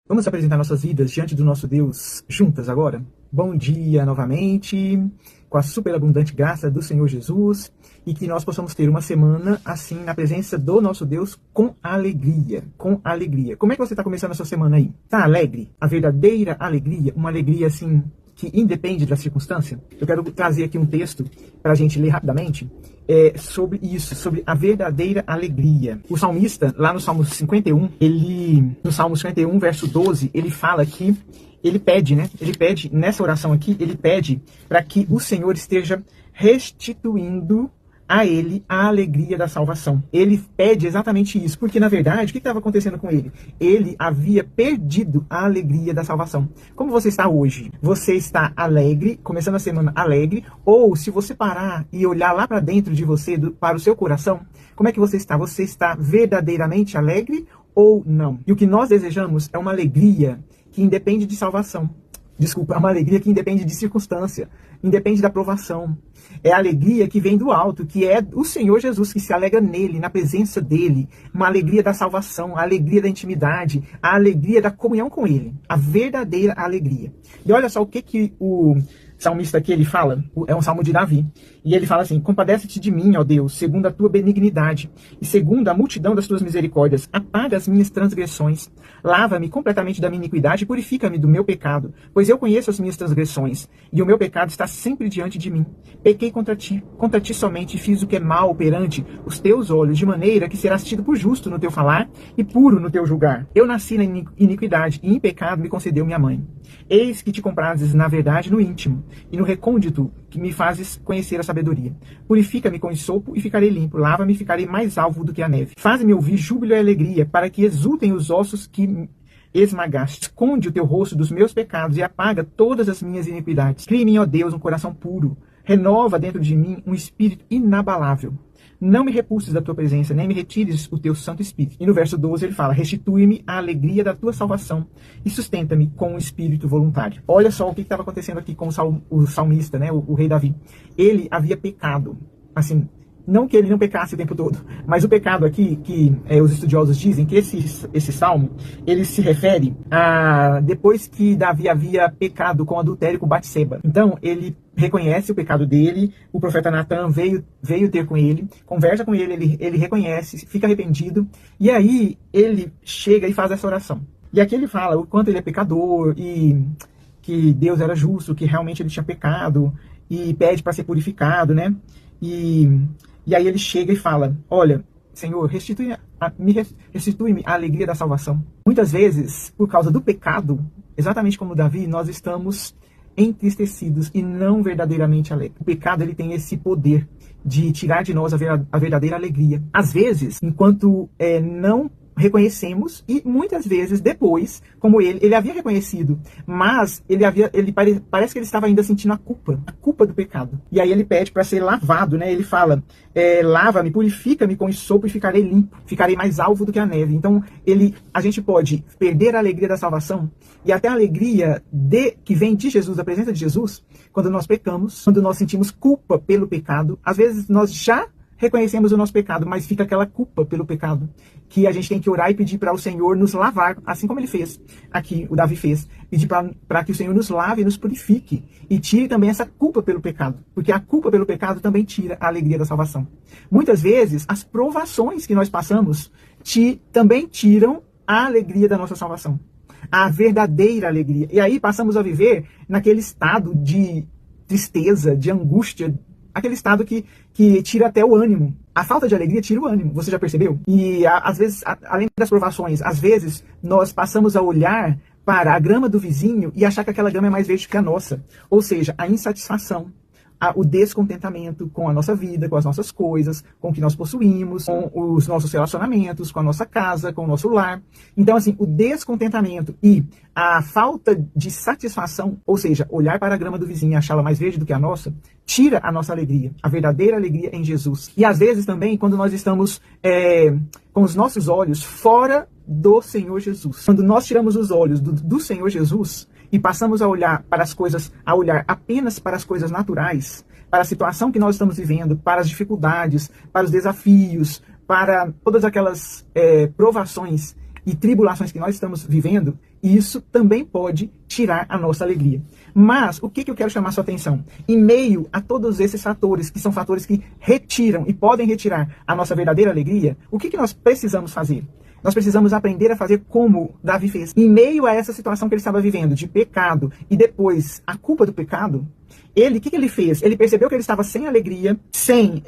Vamos apresentar nossas vidas diante do nosso Deus juntas agora? Bom dia novamente, com a superabundante graça do Senhor Jesus, e que nós possamos ter uma semana assim na presença do nosso Deus com alegria, com alegria. Como é que você está começando a sua semana aí? Tá alegre? A verdadeira alegria, uma alegria assim que independe da circunstância? Eu quero trazer aqui um texto para a gente ler rapidamente sobre isso, sobre a verdadeira alegria. O salmista, lá no Salmo 51, no Salmo 51, verso 12, ele fala que ele pede, né? Ele pede, nessa oração aqui, ele pede para que o Senhor esteja restituindo a ele a alegria da salvação. Ele pede exatamente isso, porque na verdade, o que estava acontecendo com ele? Ele havia perdido a alegria da salvação. Como você está hoje? Você está alegre, começando a semana alegre, ou se você parar e olhar lá para dentro de você, para o seu coração, como é que você está? Você está verdadeiramente alegre ou não? E o que nós desejamos é uma alegria que independe de salvação. Desculpa, é uma alegria que independe de circunstância, independe da provação. É a alegria que vem do alto, que é o Senhor Jesus, que se alegra nele, na presença dele. Uma alegria da salvação, a alegria da intimidade, a alegria da comunhão com ele. A verdadeira alegria. E olha só o que o salmista aqui ele fala, é um salmo de Davi. E ele fala assim: compadece-te de mim, ó Deus, segundo a tua benignidade, e segundo a multidão das tuas misericórdias, apaga as minhas transgressões, lava-me completamente da minha iniquidade e purifica-me do meu pecado, pois eu conheço as minhas transgressões, e o meu pecado está sempre diante de mim. Pequei contra ti somente, e fiz o que é mal perante os teus olhos, de maneira que serás tido por justo no teu falar e puro no teu julgar. Eu nasci na iniquidade, e em pecado me concedeu minha mãe. Eis que te comprazes na verdade no íntimo, e no recôndito que me fazes conhecer a sabedoria. Purifica-me com ensopo e ficarei limpo, lava-me e ficarei mais alvo do que a neve. Faz-me ouvir júbilo e alegria, para que exultem os ossos que esmagaste. Esconde o teu rosto dos meus pecados e apaga todas as minhas iniquidades. Cria em mim, ó Deus, um coração puro. Renova dentro de mim um espírito inabalável. Não me repulses da tua presença, nem me retires o teu Santo Espírito. E no verso 12 ele fala: restitui-me a alegria da tua salvação e sustenta-me com um espírito voluntário. Olha só o que estava acontecendo aqui com o salmista, né, o rei Davi. Ele havia pecado, assim, não que ele não pecasse o tempo todo, mas o pecado aqui, que os estudiosos dizem que esse salmo, ele se refere a depois que Davi havia pecado com adultério com Batseba. Então, ele reconhece o pecado dele, o profeta Natan veio ter com ele, conversa com ele, ele reconhece, fica arrependido, e aí ele chega e faz essa oração. E aqui ele fala o quanto ele é pecador, e que Deus era justo, que realmente ele tinha pecado, e pede para ser purificado, né? E aí ele chega e fala: olha, Senhor, restitui-me a alegria da salvação. Muitas vezes, por causa do pecado, exatamente como Davi, nós estamos entristecidos e não verdadeiramente alegres. O pecado, ele tem esse poder de tirar de nós a verdadeira alegria. Às vezes, enquanto não reconhecemos, e muitas vezes depois, como ele havia reconhecido, mas parece que ele estava ainda sentindo a culpa do pecado. E aí ele pede para ser lavado, né? Ele fala: lava-me, purifica-me com ensopo e ficarei limpo, ficarei mais alvo do que a neve. Então a gente pode perder a alegria da salvação e até a alegria que vem de Jesus, da presença de Jesus, quando nós pecamos, quando nós sentimos culpa pelo pecado. Às vezes nós já reconhecemos o nosso pecado, mas fica aquela culpa pelo pecado, que a gente tem que orar e pedir para o Senhor nos lavar, assim como ele fez aqui, o Davi fez, pedir para que o Senhor nos lave e nos purifique, e tire também essa culpa pelo pecado, porque a culpa pelo pecado também tira a alegria da salvação. Muitas vezes, as provações que nós passamos também tiram a alegria da nossa salvação, a verdadeira alegria, e aí passamos a viver naquele estado de tristeza, de angústia, aquele estado que tira até o ânimo. A falta de alegria tira o ânimo, você já percebeu? E às vezes, além das provações, às vezes nós passamos a olhar para a grama do vizinho e achar que aquela grama é mais verde que a nossa. Ou seja, a insatisfação, o descontentamento com a nossa vida, com as nossas coisas, com o que nós possuímos, com os nossos relacionamentos, com a nossa casa, com o nosso lar. Então, assim, o descontentamento e a falta de satisfação, ou seja, olhar para a grama do vizinho e achá-la mais verde do que a nossa, tira a nossa alegria, a verdadeira alegria em Jesus. E às vezes também, quando nós estamos com os nossos olhos fora do Senhor Jesus, quando nós tiramos os olhos do Senhor Jesus e passamos a olhar apenas para as coisas naturais, para a situação que nós estamos vivendo, para as dificuldades, para os desafios, para todas aquelas provações e tribulações que nós estamos vivendo, isso também pode tirar a nossa alegria. Mas o que eu quero chamar a sua atenção? Em meio a todos esses fatores, que são fatores que retiram e podem retirar a nossa verdadeira alegria, o que nós precisamos fazer? Nós precisamos aprender a fazer como Davi fez. Em meio a essa situação que ele estava vivendo, de pecado, e depois a culpa do pecado, o que ele fez? Ele percebeu que ele estava sem alegria, sem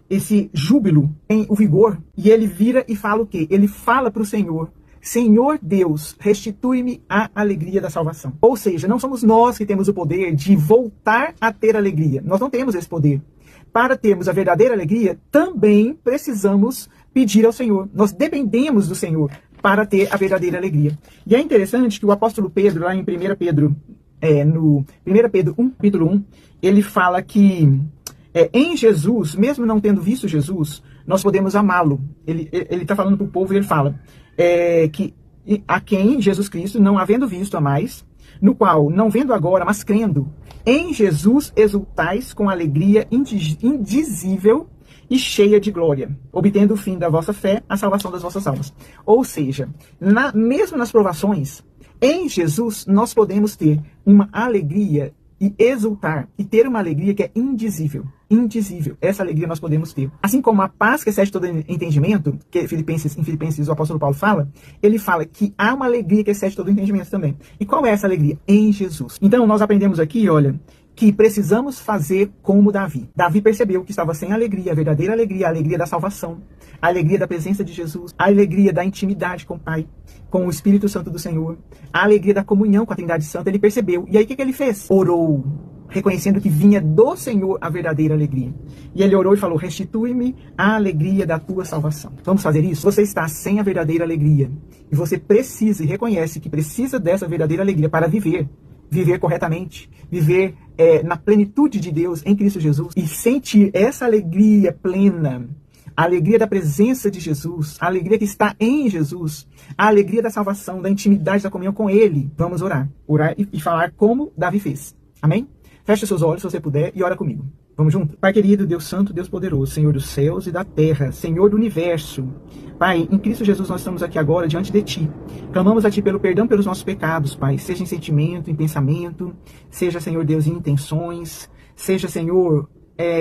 esse júbilo, sem o vigor, e ele vira e fala o quê? Ele fala para o Senhor: Senhor Deus, restitui-me a alegria da salvação. Ou seja, não somos nós que temos o poder de voltar a ter alegria. Nós não temos esse poder. Para termos a verdadeira alegria, também precisamos pedir ao Senhor. Nós dependemos do Senhor para ter a verdadeira alegria. E é interessante que o apóstolo Pedro, lá em 1 Pedro, no 1 Pedro 1, capítulo 1, ele fala que em Jesus, mesmo não tendo visto Jesus, nós podemos amá-lo. Ele está falando para o povo e ele fala que a quem Jesus Cristo, não havendo visto a mais, no qual, não vendo agora, mas crendo, em Jesus exultais com alegria indizível e cheia de glória, obtendo o fim da vossa fé, a salvação das vossas almas. Ou seja, mesmo nas provações, em Jesus nós podemos ter uma alegria e exultar, e ter uma alegria que é indizível. Indizível. Essa alegria nós podemos ter. Assim como a paz que excede todo entendimento, que em Filipenses o apóstolo Paulo fala, ele fala que há uma alegria que excede todo entendimento também. E qual é essa alegria? Em Jesus. Então nós aprendemos aqui, olha, que precisamos fazer como Davi. Davi percebeu que estava sem alegria, a verdadeira alegria, a alegria da salvação, a alegria da presença de Jesus, a alegria da intimidade com o Pai, com o Espírito Santo do Senhor, a alegria da comunhão com a Trindade Santa. Ele percebeu. E aí o que ele fez? Orou, reconhecendo que vinha do Senhor a verdadeira alegria. E ele orou e falou: restitui-me a alegria da tua salvação. Vamos fazer isso? Você está sem a verdadeira alegria. E você precisa e reconhece que precisa dessa verdadeira alegria para viver corretamente, viver na plenitude de Deus em Cristo Jesus e sentir essa alegria plena, a alegria da presença de Jesus, a alegria que está em Jesus, a alegria da salvação, da intimidade, da comunhão com Ele. Vamos orar e falar como Davi fez. Amém? Feche seus olhos se você puder e ora comigo. Vamos junto? Pai querido, Deus santo, Deus poderoso, Senhor dos céus e da terra, Senhor do universo. Pai, em Cristo Jesus nós estamos aqui agora diante de Ti. Clamamos a Ti pelo perdão pelos nossos pecados, Pai. Seja em sentimento, em pensamento, seja, Senhor Deus, em intenções, seja, Senhor,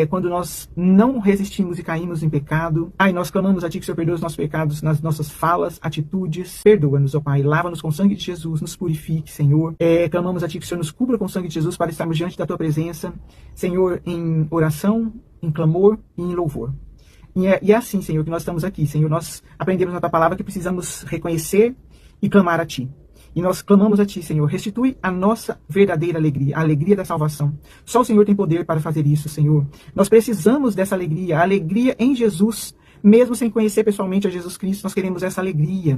quando nós não resistimos e caímos em pecado. Pai, nós clamamos a Ti que o Senhor perdoe os nossos pecados nas nossas falas, atitudes. Perdoa-nos, ó Pai. Lava-nos com o sangue de Jesus, nos purifique, Senhor. Clamamos a Ti que o Senhor nos cubra com o sangue de Jesus para estarmos diante da Tua presença, Senhor, em oração, em clamor e em louvor. E é assim, Senhor, que nós estamos aqui. Senhor, nós aprendemos na Tua palavra que precisamos reconhecer e clamar a Ti. E nós clamamos a Ti, Senhor, restitui a nossa verdadeira alegria, a alegria da salvação. Só o Senhor tem poder para fazer isso, Senhor. Nós precisamos dessa alegria, a alegria em Jesus. Mesmo sem conhecer pessoalmente a Jesus Cristo, nós queremos essa alegria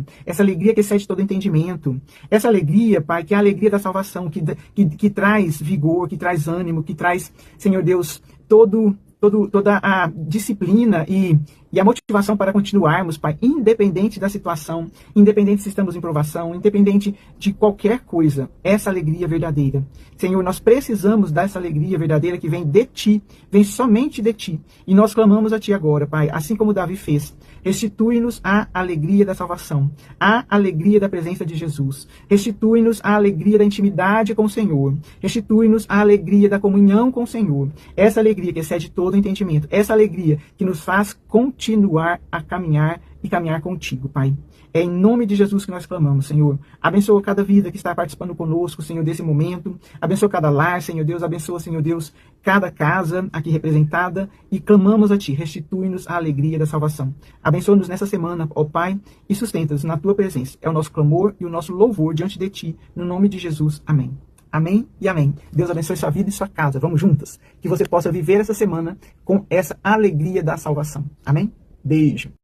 que excede todo entendimento. Essa alegria, Pai, que é a alegria da salvação, que traz vigor, que traz ânimo, que traz, Senhor Deus, toda a disciplina e a motivação para continuarmos, Pai, independente da situação, independente se estamos em provação, independente de qualquer coisa, essa alegria verdadeira. Senhor, nós precisamos dessa alegria verdadeira que vem de Ti, vem somente de Ti. E nós clamamos a Ti agora, Pai, assim como Davi fez. Restitui-nos a alegria da salvação, a alegria da presença de Jesus. Restitui-nos a alegria da intimidade com o Senhor. Restitui-nos a alegria da comunhão com o Senhor. Essa alegria que excede todo entendimento. Essa alegria que nos faz continuar a caminhar e caminhar contigo, Pai. É em nome de Jesus que nós clamamos, Senhor. Abençoa cada vida que está participando conosco, Senhor, desse momento. Abençoa cada lar, Senhor Deus. Abençoa, Senhor Deus, cada casa aqui representada. E clamamos a Ti. Restitui-nos a alegria da salvação. Abençoa-nos nessa semana, ó Pai, e sustenta-nos na Tua presença. É o nosso clamor e o nosso louvor diante de Ti. No nome de Jesus. Amém. Amém e amém. Deus abençoe sua vida e sua casa. Vamos juntas. Que você possa viver essa semana com essa alegria da salvação. Amém? Beijo.